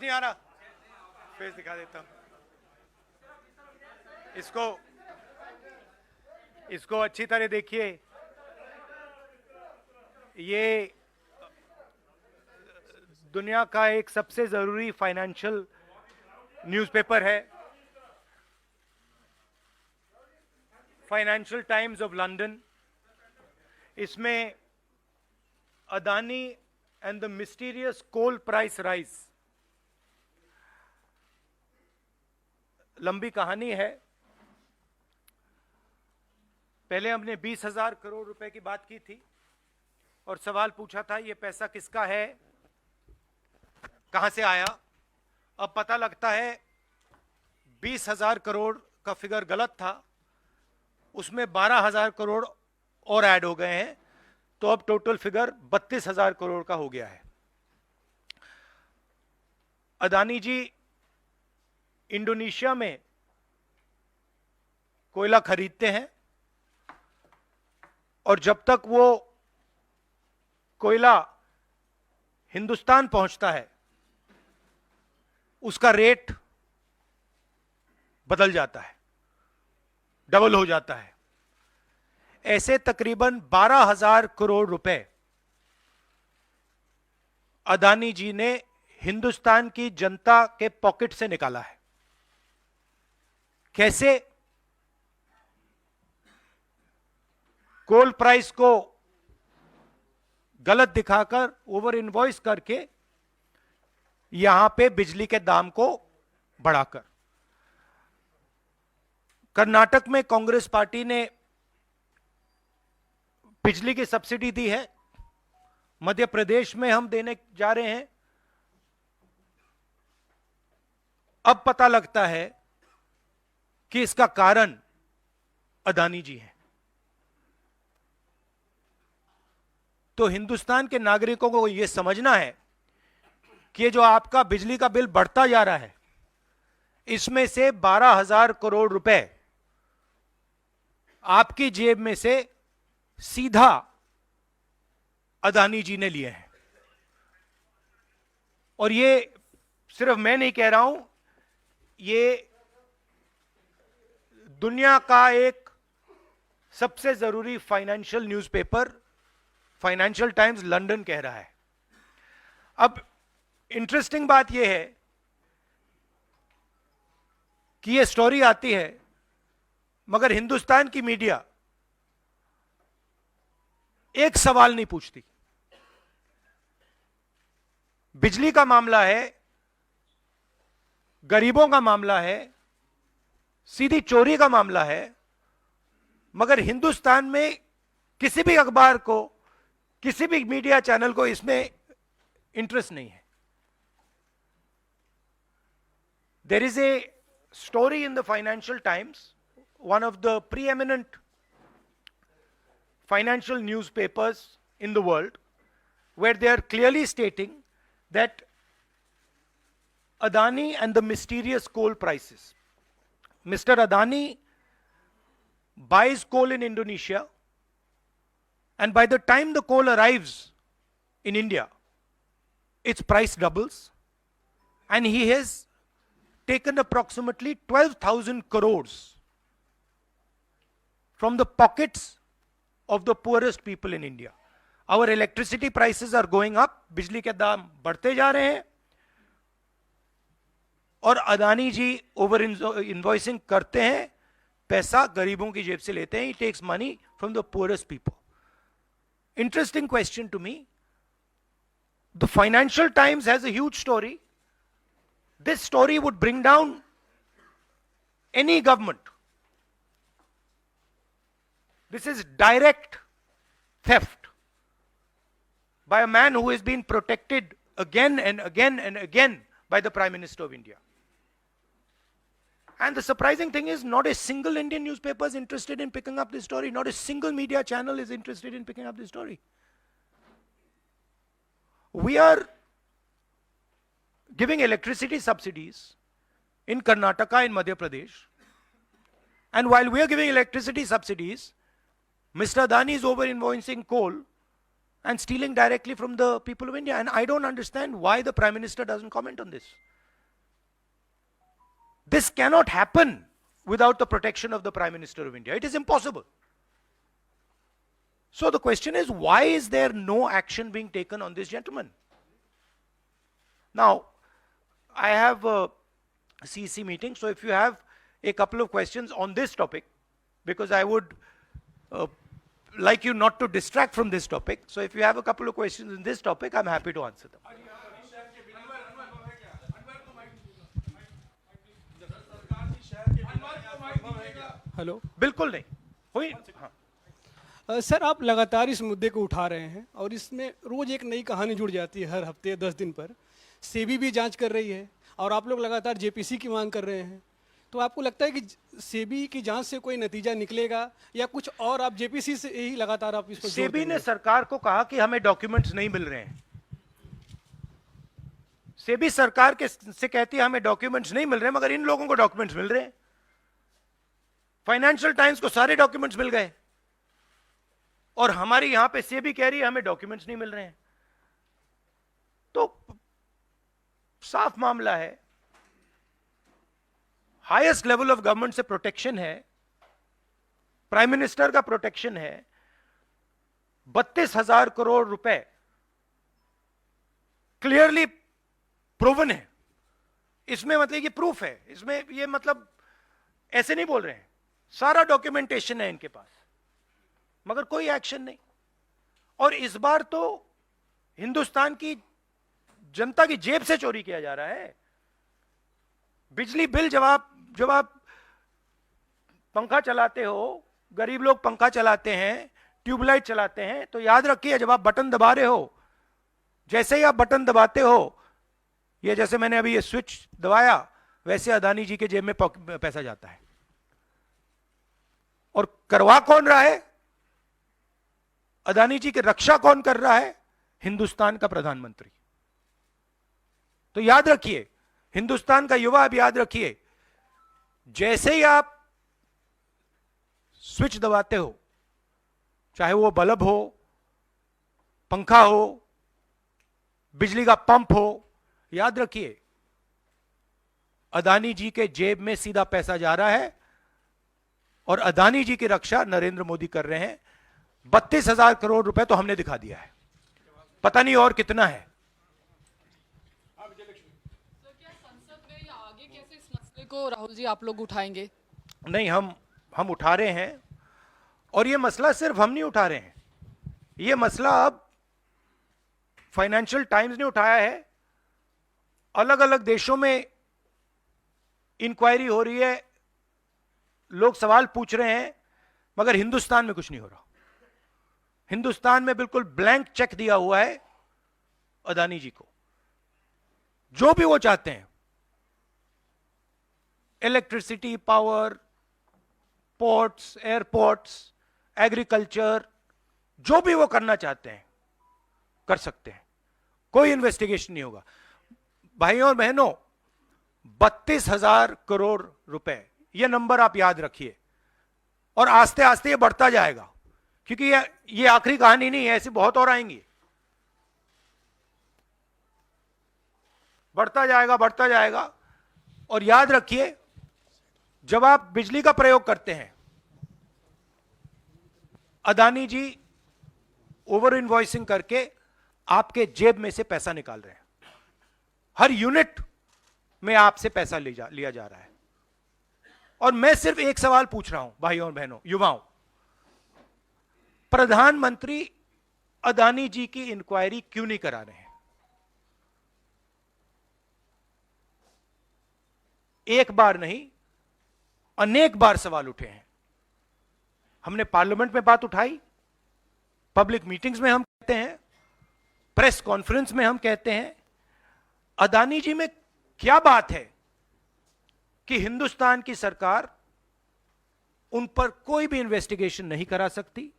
नहीं आ रहा, फेस दिखा देता हूं इसको अच्छी तरह देखिए। ये दुनिया का एक सबसे जरूरी फाइनेंशियल न्यूज़पेपर है, फाइनेंशियल टाइम्स ऑफ लंदन। इसमें Adani and the mysterious coal price rise, लंबी कहानी है। पहले हमने 20,000 करोड़ रुपए की बात की थी और सवाल पूछा था ये पैसा किसका है, कहां से आया। अब पता लगता है 20,000 करोड़ का फिगर गलत था, उसमें 12,000 करोड़ और ऐड हो गए हैं, तो अब टोटल फिगर 32,000 करोड़ का हो गया है। अदानी जी इंडोनेशिया में कोयला खरीदते हैं और जब तक वो कोयला हिंदुस्तान पहुंचता है उसका रेट बदल जाता है, डबल हो जाता है। ऐसे तकरीबन 12,000 करोड़ रुपए अदानी जी ने हिंदुस्तान की जनता के पॉकेट से निकाला है। कैसे? कोल प्राइस को गलत दिखाकर, ओवर इनवॉइस करके, यहां पे बिजली के दाम को बढ़ाकर। कर्नाटक में कांग्रेस पार्टी ने बिजली की सब्सिडी दी है, मध्य प्रदेश में हम देने जा रहे हैं। अब पता लगता है कि इसका कारण अदानी जी हैं। तो हिंदुस्तान के नागरिकों को यह समझना है कि जो आपका बिजली का बिल बढ़ता जा रहा है, इसमें से 12,000 करोड़ रुपए आपकी जेब में से सीधा अदानी जी ने लिए हैं। और ये सिर्फ मैं नहीं कह रहा हूं, ये दुनिया का एक सबसे जरूरी financial newspaper financial times London कह रहा है। अब इंटरेस्टिंग बात यह है कि यह स्टोरी आती है, मगर हिंदुस्तान की मीडिया एक सवाल नहीं पूछती। बिजली का मामला है, गरीबों का मामला है, सीधी चोरी का मामला है, मगर हिंदुस्तान में किसी भी अखबार को, किसी भी मीडिया चैनल को इसमें इंटरेस्ट नहीं है। There is a story in the Financial Times, one of the preeminent financial newspapers in the world, where they are clearly stating that Adani and the mysterious coal prices. Mr. Adani buys coal in Indonesia, and by the time the coal arrives in India, its price doubles, and he has taken approximately 12,000 crores from the pockets of the poorest people in India. Our electricity prices are going up, बिजली के दाम बढ़ते जा रहे हैं, और अदानी जी over invoicing करते हैं, पैसा गरीबों की जेब से लेते हैं. He takes money from the poorest people. Interesting question to me. The Financial Times has a huge story. This story would bring down any government. This is direct theft by a man who has been protected again and again and again by the Prime Minister of India. And the surprising thing is, not a single Indian newspaper is interested in picking up this story. Not a single media channel is interested in picking up this story. We are giving electricity subsidies in Karnataka, in Madhya Pradesh. And while we are giving electricity subsidies, Mr. Adani is over-invoicing coal and stealing directly from the people of India. And I don't understand why the Prime Minister doesn't comment on this. This cannot happen without the protection of the Prime Minister of India. It is impossible. So the question is, why is there no action being taken on this gentleman? Now, I have a CC meeting, so if you have a couple of questions on this topic, because I would like you not to distract from this topic. So if you have a couple of questions in this topic, I'm happy to answer them. Hello बिल्कुल नहीं हुई। हाँ। Sir, आप लगातार इस मुद्दे को उठा रहे हैं और इसमें रोज एक नई कहानी जुड़ जाती है हर हफ्ते 10 दिन पर। सेबी भी जांच कर रही है और आप लोग लगातार जेपीसी की मांग कर रहे हैं। तो आपको लगता है कि सेबी की जांच से कोई नतीजा निकलेगा या कुछ और आप जेपीसी से ही लगातार आप इस पर जोर सेबी देंगे? ने सरकार को कहा कि हमें डॉक्यूमेंट्स नहीं मिल रहे हैं। सेबी सरकार के से कहती है हमें डॉक्यूमेंट्स नहीं मिल रहे हैं, मगर इन लोगों को डॉक्यूमेंट्स मिल रहे हैं। फाइनेंशियल टाइम्स को सारे डॉक्यूमेंट्स मिल गए और हमारी यहां पे सेबी कह रही है हमें डॉक्यूमेंट्स नहीं मिल रहे हैं। तो साफ मामला है, हाईएस्ट लेवल ऑफ गवर्नमेंट से प्रोटेक्शन है, प्राइम मिनिस्टर का प्रोटेक्शन है। 32,000 करोड़ रुपए क्लियरली प्रूवन है। इसमें मतलब ये प्रूफ है, इसमें ये मतलब ऐसे नहीं बोल रहे हैं, सारा डॉक्यूमेंटेशन है इनके पास, मगर कोई एक्शन नहीं। और इस बार तो हिंदुस्तान की जनता की जेब से चोरी किया जा रहा है। बिजली बिल जब आप पंखा चलाते हो, गरीब लोग पंखा चलाते हैं, ट्यूबलाइट चलाते हैं, तो याद रखिए जब आप बटन दबा रहे हो, जैसे ही आप बटन दबाते हो, ये जैसे मैंने अभी ये स्विच दबाया, वैसे अदानी जी के जेब में पैसा जाता है। और करवा कौन रहा है? अदानी जी की रक्षा कौन कर रहा है? हिंदुस्तान का प्रधानमंत्री। तो याद रखिए, हिंदुस्तान का युवा, अब याद रखिए, जैसे ही आप स्विच दबाते हो, चाहे वो बल्ब हो, पंखा हो, बिजली का पंप हो, याद रखिए अदानी जी के जेब में सीधा पैसा जा रहा है और अदानी जी की रक्षा नरेंद्र मोदी कर रहे हैं। 32,000 करोड़ रुपए तो हमने दिखा दिया है, पता नहीं और कितना है। सर, क्या संसद में या आगे कैसे इस मसले को राहुल जी आप लोग उठाएंगे? नहीं, हम उठा रहे हैं, और ये मसला सिर्फ हम नहीं उठा रहे हैं, ये मसला अब फाइनेंशियल टाइम्स ने उठाया है, अलग अलग देशों में इंक्वायरी हो रही है, लोग सवाल पूछ रहे हैं, मगर हिंदुस्तान में कुछ नहीं हो रहा। हिंदुस्तान में बिल्कुल ब्लैंक चेक दिया हुआ है अदानी जी को, जो भी वो चाहते हैं, electricity, power, ports, airports, agriculture, जो भी वो करना चाहते हैं कर सकते हैं, कोई इन्वेस्टिगेशन नहीं होगा। भाइयों और बहनों, 32,000 करोड़ रुपए, ये नंबर आप याद रखिए, और आस्ते आस्ते ये बढ़ता जाएगा, क्योंकि ये आखिरी कहानी नहीं है, ऐसी बहुत और आएंगी। बढ़ता जाएगा। और याद रखिए, जब आप बिजली का प्रयोग करते हैं, अदानी जी ओवर इनवॉइसिंग करके आपके जेब में से पैसा निकाल रहे हैं। हर यूनिट में आपसे पैसा लिया जा रहा है। और मैं सिर्फ एक सवाल पूछ रहा हूं भाइयों और बहनों, युवाओं, प्रधानमंत्री अदानी जी की इंक्वायरी क्यों नहीं करा रहे हैं? एक बार नहीं, अनेक बार सवाल उठे हैं। हमने पार्लियामेंट में बात उठाई, पब्लिक मीटिंग्स में हम कहते हैं, प्रेस कॉन्फ्रेंस में हम कहते हैं, अदानी जी में क्या बात है कि हिंदुस्तान की सरकार उन पर कोई भी इन्वेस्टिगेशन नहीं करा सकती,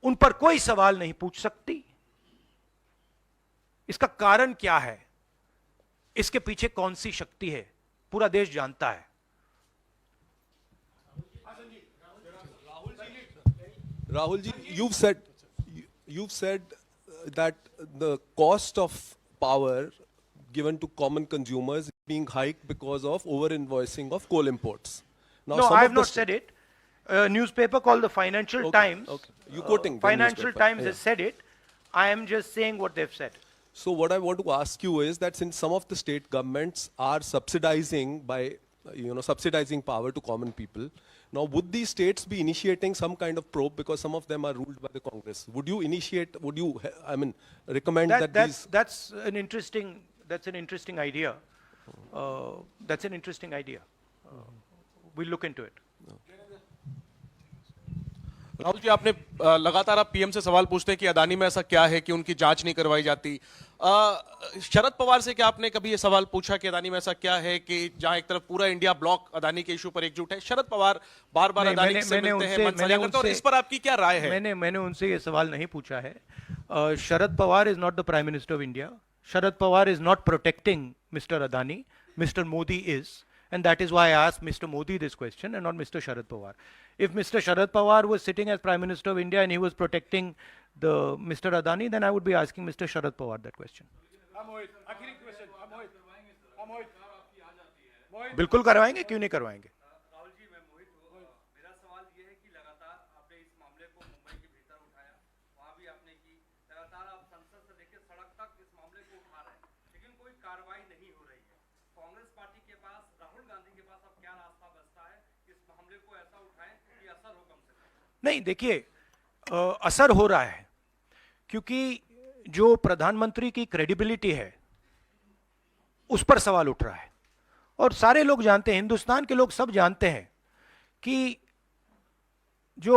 उन पर कोई सवाल नहीं पूछ सकती? इसका कारण क्या है? इसके पीछे कौन सी शक्ति है? पूरा देश जानता है। Rahul ji, you've said that the cost of power given to common consumers being hiked because of over-invoicing of coal imports. Now, No, some I of have the not said it. A newspaper called the Financial Times. Okay. You quoting the Financial newspaper. Times Yeah. has said it. I am just saying what they've said. So what I want to ask you is that since some of the state governments are subsidizing by, subsidizing power to common people, now would these states be initiating some kind of probe because some of them are ruled by the Congress? Would you recommend that these? That's an interesting idea. That's an interesting idea. We'll look into it. Rahul ji, आपने लगातार आप PM से सवाल पूछते हैं कि अदानी में ऐसा क्या है कि उनकी जांच नहीं करवाई जाती। शरद पवार से क्या आपने कभी ये सवाल पूछा कि अदानी में ऐसा क्या है कि जहां एक तरफ पूरा इंडिया ब्लॉक अदानी के इशू पर एकजुट है? शरद पवार बार बार नहीं, अदानी से मिलते हैं, मनसानियां करते हैं, और इस पर आपकी क्या राय है? मैंने उनसे ये सवाल नहीं पूछा है। Sharad Pawar is not the prime minister of India. Sharad Pawar is not protecting mister Adani. Mister Modi is, and that is why I asked Mr. Modi this question and not Mr. Sharad Pawar. If Mr. Sharad Pawar was sitting as Prime Minister of India and he was protecting the Mr. Adani, then I would be asking Mr. Sharad Pawar that question. बिल्कुल करवाएंगे, क्यों नहीं करवाएंगे? राहुल जी, मैं मोहित हूँ। मेरा सवाल ये है कि लगातार आपने इस मामले को मुंबई के भीतर उठाया, वहाँ भी आपने की, लगातार आप संसद से लेकर सड़क तक इस मामले को उठा रहे हैं, लेकिन कोई कार्रवाई नहीं हो रही है। कांग्रेस पार्टी के पास, राहुल गांधी के पास अब क्या रास्ता बचता है इस मामले को ऐसा उठाएं कि असर हो कम से कम? नहीं, देखिए, असर हो रहा है क्योंकि जो प्रधानमंत्री की क्रेडिबिलिटी है उस पर सवाल उठ रहा है। और सारे लोग जानते हैं, हिंदुस्तान के लोग सब जानते हैं कि जो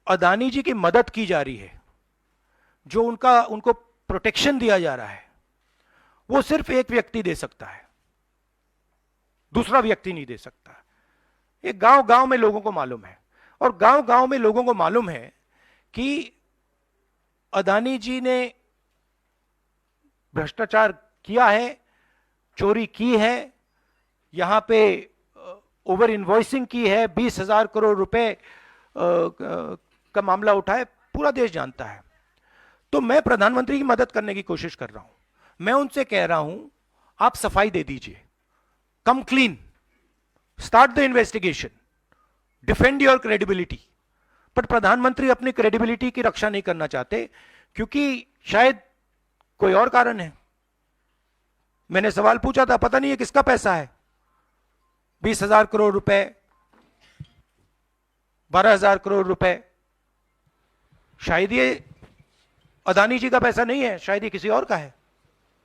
अदानी जी की मदद की जा रही है, जो उनको प्रोटेक्शन दिया जा रहा है, वो सिर्फ एक व्यक्ति दे सकता है, दूसरा व्यक्ति नहीं दे सकता। ये गांव गांव में लोगों को मालूम है, और गांव गांव में लोगों को मालूम है कि अदानी जी ने भ्रष्टाचार किया है, चोरी की है, यहां पे ओवर इनवॉइसिंग की है, 20,000 करोड़ रुपए का मामला उठा है, पूरा देश जानता है। तो मैं प्रधानमंत्री की मदद करने की कोशिश कर रहा हूं। मैं उनसे कह रहा हूं, आप सफाई दे दीजिए, कम clean, start the investigation, defend your credibility. पर प्रधानमंत्री अपनी क्रेडिबिलिटी की रक्षा नहीं करना चाहते क्योंकि शायद कोई और कारण है। मैंने सवाल पूछा था, पता नहीं है किसका पैसा है, 20,000 करोड़ रुपए, 12,000 करोड़ रुपए, शायद ये अदानी जी का पैसा नहीं है, शायद ये किसी और का है,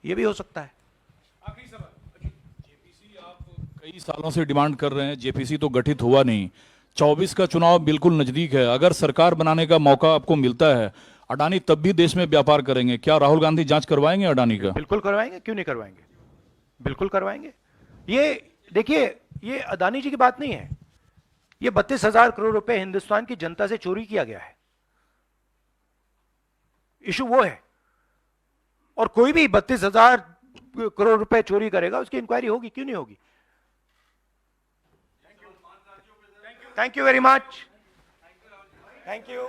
ये भी हो सकता है। आखिरी सवाल, जेपीसी आप कई सालों से डिमांड कर रहे हैं, जेपीसी तो गठित हुआ नहीं, 24 का चुनाव बिल्कुल नजदीक है, अगर सरकार बनाने का मौका आपको मिलता है, अडानी तब भी देश में व्यापार करेंगे, क्या राहुल गांधी जांच करवाएंगे अडानी का? बिल्कुल करवाएंगे, क्यों नहीं करवाएंगे, बिल्कुल करवाएंगे। ये देखिए, ये अदानी जी की बात नहीं है, ये 32,000 करोड़ रुपए हिंदुस्तान की जनता से चोरी किया गया है, इशू वो है। और कोई भी 32,000 करोड़ रुपए चोरी करेगा, उसकी इंक्वायरी होगी, क्यों नहीं होगी? Thank you very much, thank you.